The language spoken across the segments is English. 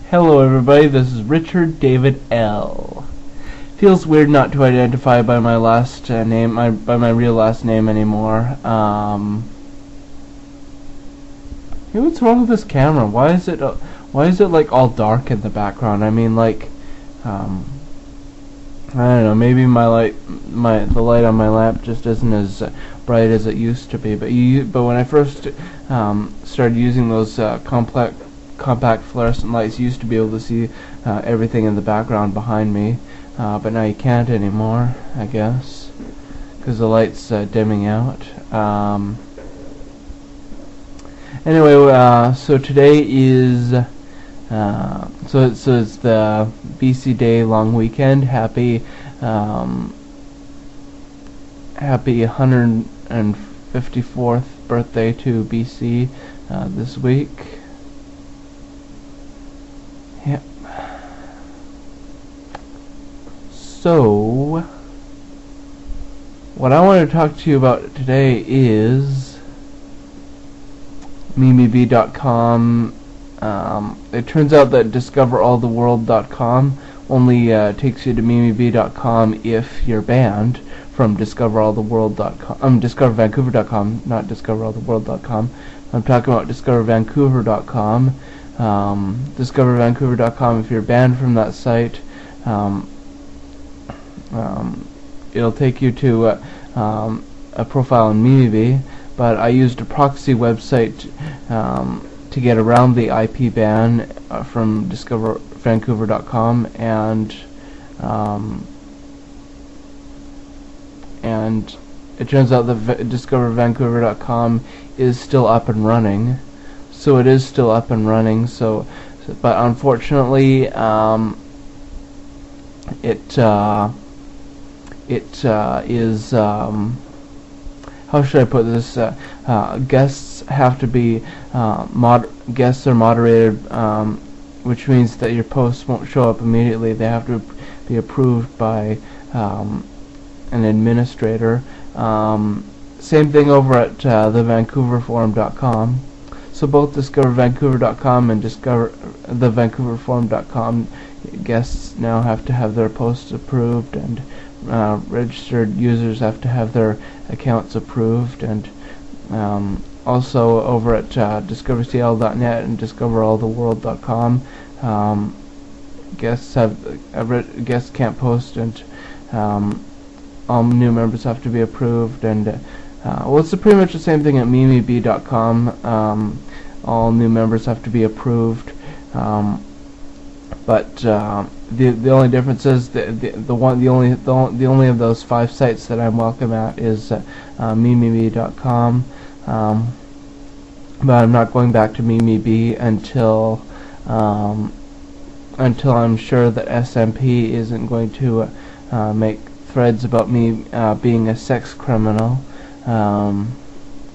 Hello everybody, this is Richard David L. Feels weird not to identify by my last name, by my real last name anymore. Hey, what's wrong with this camera? Why is it like all dark in the background? I mean, like, I don't know. Maybe the light on my lamp just isn't as bright as it used to be. But when I first started using those compact fluorescent lights, you used to be able to see everything in the background behind me, but now you can't anymore, I guess, because the light's dimming out. Anyway, so today is so it's the BC Day long weekend. Happy 154th birthday to BC this week. Yep. So, what I want to talk to you about today is MimiBee.com. It turns out that DiscoverAllTheWorld.com only takes you to MimiBee.com if you're banned from DiscoverAllTheWorld.com. DiscoverVancouver.com, not DiscoverAllTheWorld.com. I'm talking about DiscoverVancouver.com. DiscoverVancouver.com, if you're banned from that site, it'll take you to a profile on MimiBee, but I used a proxy website to get around the IP ban from DiscoverVancouver.com, and it turns out that DiscoverVancouver.com is still up and running. So it is still up and running. But unfortunately, it is. How should I put this? Guests have to be guests are moderated, which means that your posts won't show up immediately. They have to be approved by an administrator. Same thing over at thevancouverforum.com. So both DiscoverVancouver.com and thevancouverforum.com guests now have to have their posts approved, and registered users have to have their accounts approved, and also over at DiscoverCL.net and DiscoverAllTheWorld.com, guests can't post, and all new members have to be approved, and well, it's pretty much the same thing at MimiBee.com. All new members have to be approved, but the only difference is the only of those 5 sites that I'm welcome at is MimiBee.com. But I'm not going back to MimiBee until I'm sure that SMP isn't going to make threads about me being a sex criminal,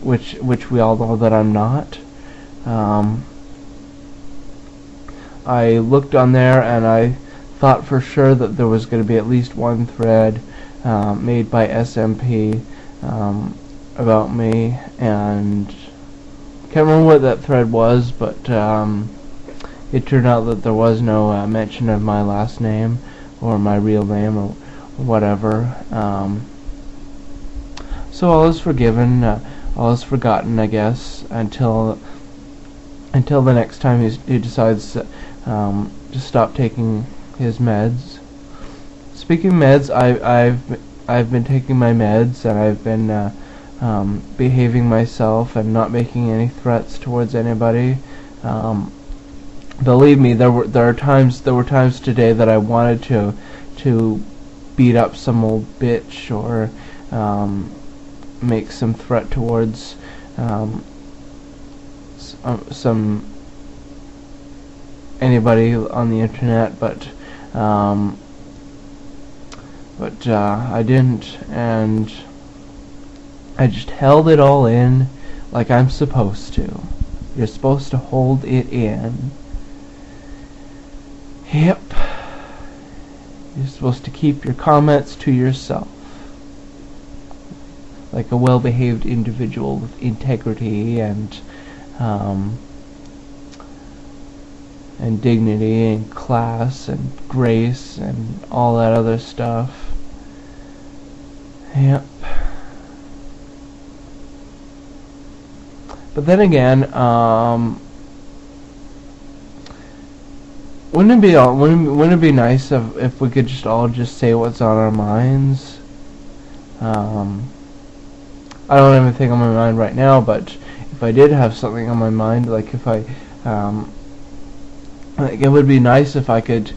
which we all know that I'm not. I looked on there and I thought for sure that there was going to be at least one thread made by SMP about me, and can't remember what that thread was, but it turned out that there was no mention of my last name or my real name or whatever. So all is forgiven, all is forgotten, I guess, until the next time he decides to stop taking his meds. Speaking of meds, I've been taking my meds, and I've been behaving myself and not making any threats towards anybody. Believe me, there were times today that I wanted to beat up some old bitch or make some threat towards anybody on the internet, but I didn't, and I just held it all in like I'm supposed to. You're supposed to hold it in. Yep. You're supposed to keep your comments to yourself, like a well-behaved individual with integrity and and dignity and class and grace and all that other stuff. Yep. But then again, wouldn't it be nice if we could just all just say what's on our minds? I don't have anything on my mind right now, but if I did have something on my mind, like if I, like it would be nice if I could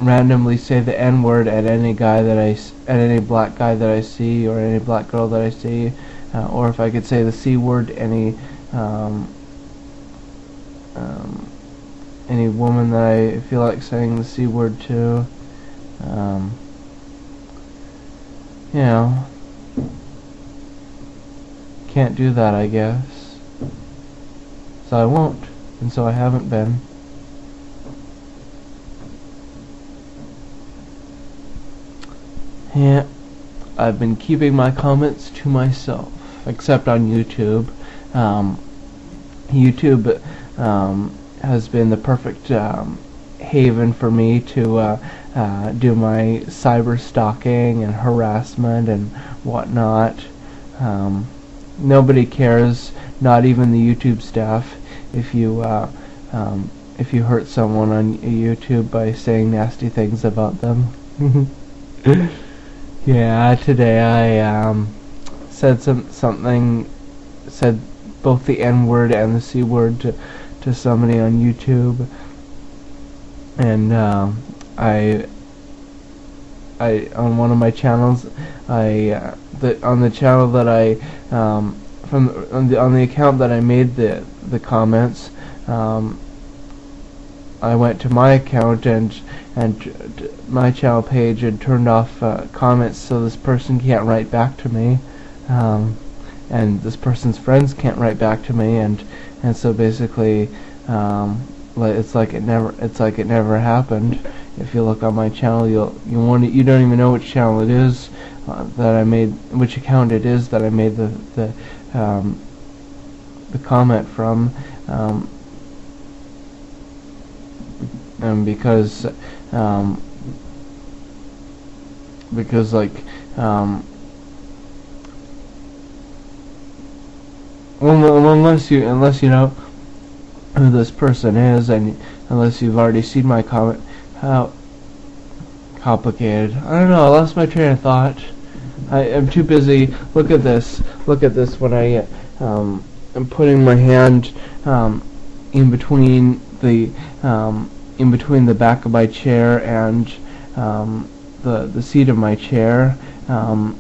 randomly say the N-word at any guy that at any black guy that I see, or any black girl that I see, or if I could say the C-word any woman that I feel like saying the C-word to. You know, can't do that, I guess. So I won't, and so I haven't been. Yeah, I've been keeping my comments to myself, except on YouTube. YouTube has been the perfect haven for me to do my cyber stalking and harassment and whatnot. Nobody cares, not even the YouTube staff, if you hurt someone on YouTube by saying nasty things about them. Yeah, today I said said both the N-word and the C-word to somebody on YouTube, and I on one of my channels, on the channel that I on the account that I made the comments, I went to my account and my channel page and turned off comments, so this person can't write back to me, and this person's friends can't write back to me, and so basically it's like it never happened. If you look on my channel, you don't even know which channel it is that I made, which account it is that I made the comment from, and because like unless you know who this person is, and unless you've already seen my comment, how complicated. I don't know, I lost my train of thought. I'm too busy. Look at this when I am putting my hand in between the back of my chair and the seat of my chair, and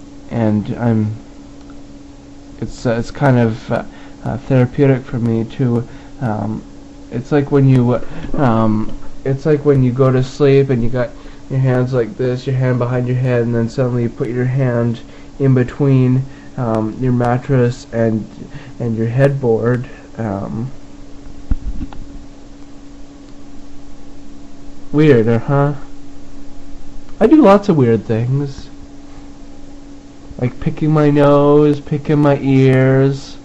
it's kind of therapeutic for me to. It's like when you go to sleep and you got your hands like this, your hand behind your head, and then suddenly you put your hand in between your mattress and your headboard. Weird, huh? I do lots of weird things, like picking my nose, picking my ears,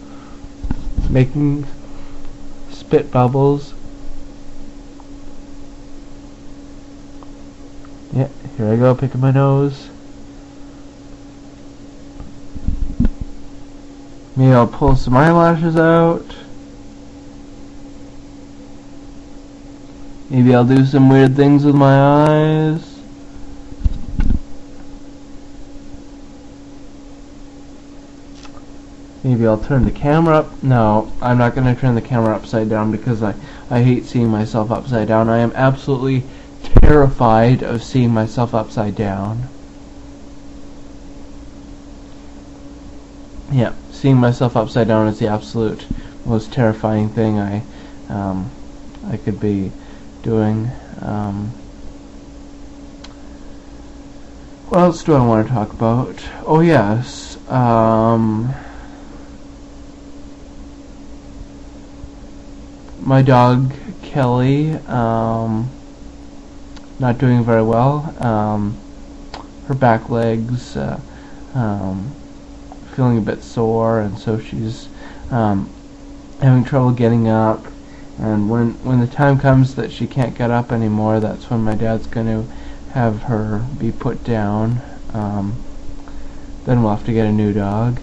making spit bubbles. Yeah, here I go, picking my nose. Maybe I'll pull some eyelashes out. Maybe I'll do some weird things with my eyes. Maybe I'll turn the camera up. No, I'm not going to turn the camera upside down because I hate seeing myself upside down. I am absolutely terrified of seeing myself upside down. Yeah, seeing myself upside down is the absolute most terrifying thing I could be doing. What else do I want to talk about? Oh yes, my dog Kelly, not doing very well. Her back legs feeling a bit sore, and so she's having trouble getting up, And when the time comes that she can't get up anymore, that's when my dad's going to have her be put down. Then we'll have to get a new dog.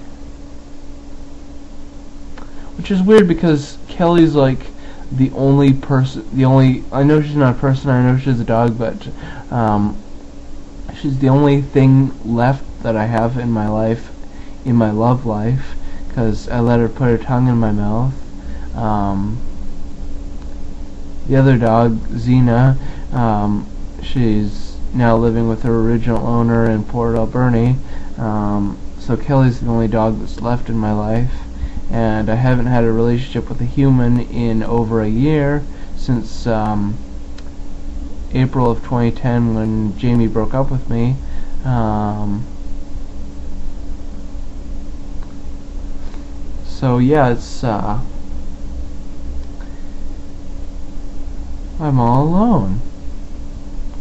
Which is weird because Kelly's like the only person, I know she's not a person, I know she's a dog, but she's the only thing left that I have in my life, in my love life, because I let her put her tongue in my mouth. The other dog, Xena, she's now living with her original owner in Port Alberni. So Kelly's the only dog that's left in my life, and I haven't had a relationship with a human in over a year, since April of 2010 when Jamie broke up with me. So yeah, it's I'm all alone.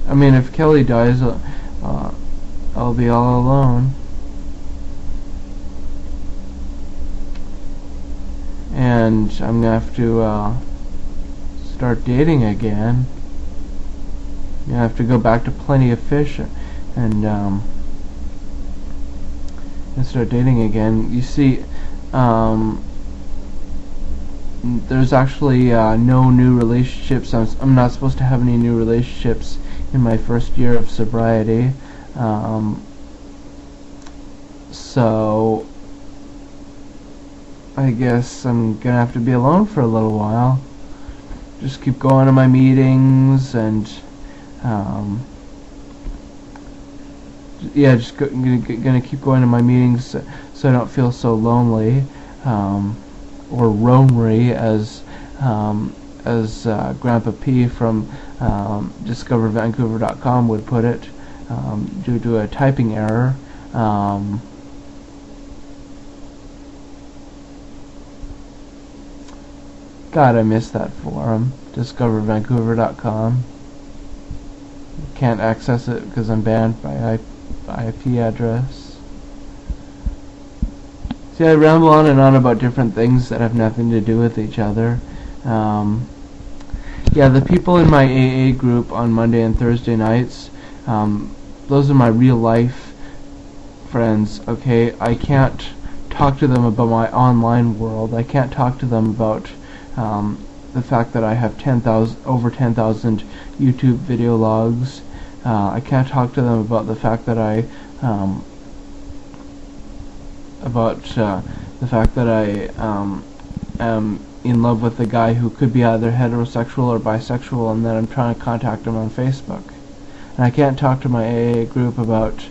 I mean, if Kelly dies, I'll be all alone. And I'm gonna have to start dating again. I have to go back to Plenty of Fish and start dating again. You see, there's actually no new relationships. I'm not supposed to have any new relationships in my first year of sobriety. So I guess I'm gonna have to be alone for a little while. Just keep going to my meetings and yeah, just gonna keep going to my meetings so I don't feel so lonely, or roamery, as Grandpa P from DiscoverVancouver.com would put it, due to a typing error. God, I miss that forum, DiscoverVancouver.com. Can't access it because I'm banned by IP address. See, I ramble on and on about different things that have nothing to do with each other. Yeah, the people in my AA group on Monday and Thursday nights, those are my real life friends, okay? I can't talk to them about my online world. I can't talk to them about the fact that I have over 10,000 YouTube video logs. I can't talk to them about the fact that I am in love with a guy who could be either heterosexual or bisexual, and then I'm trying to contact him on Facebook. And I can't talk to my AA group about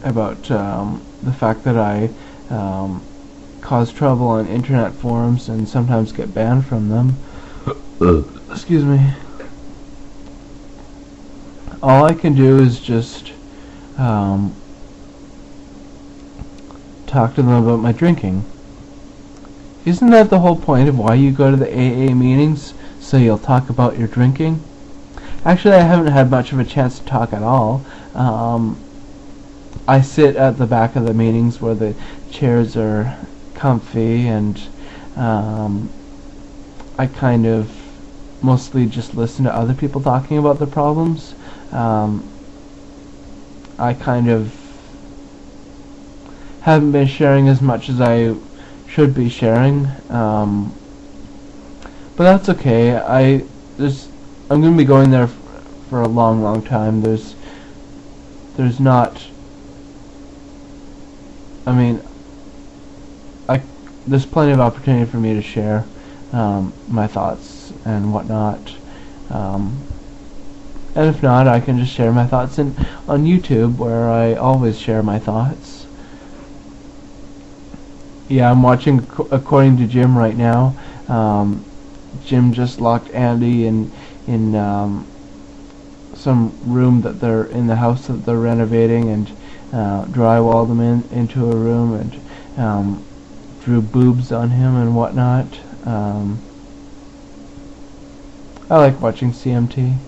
the fact that I cause trouble on internet forums and sometimes get banned from them. Excuse me. All I can do is just talk to them about my drinking. Isn't that the whole point of why you go to the AA meetings? So you'll talk about your drinking? Actually, I haven't had much of a chance to talk at all. I sit at the back of the meetings where the chairs are comfy, and I kind of mostly just listen to other people talking about their problems. I kind of haven't been sharing as much as I should be sharing, but that's okay. I'm going to be going there for a long time. There's not, I mean, there's plenty of opportunity for me to share my thoughts and whatnot. And if not, I can just share my thoughts on YouTube, where I always share my thoughts. Yeah, I'm watching According to Jim right now. Jim just locked Andy in some room that they're in the house that they're renovating, and drywalled him into a room, and drew boobs on him and whatnot. I like watching CMT.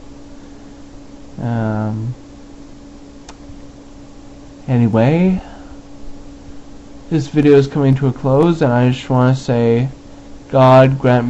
Anyway, this video is coming to a close, and I just want to say God grant me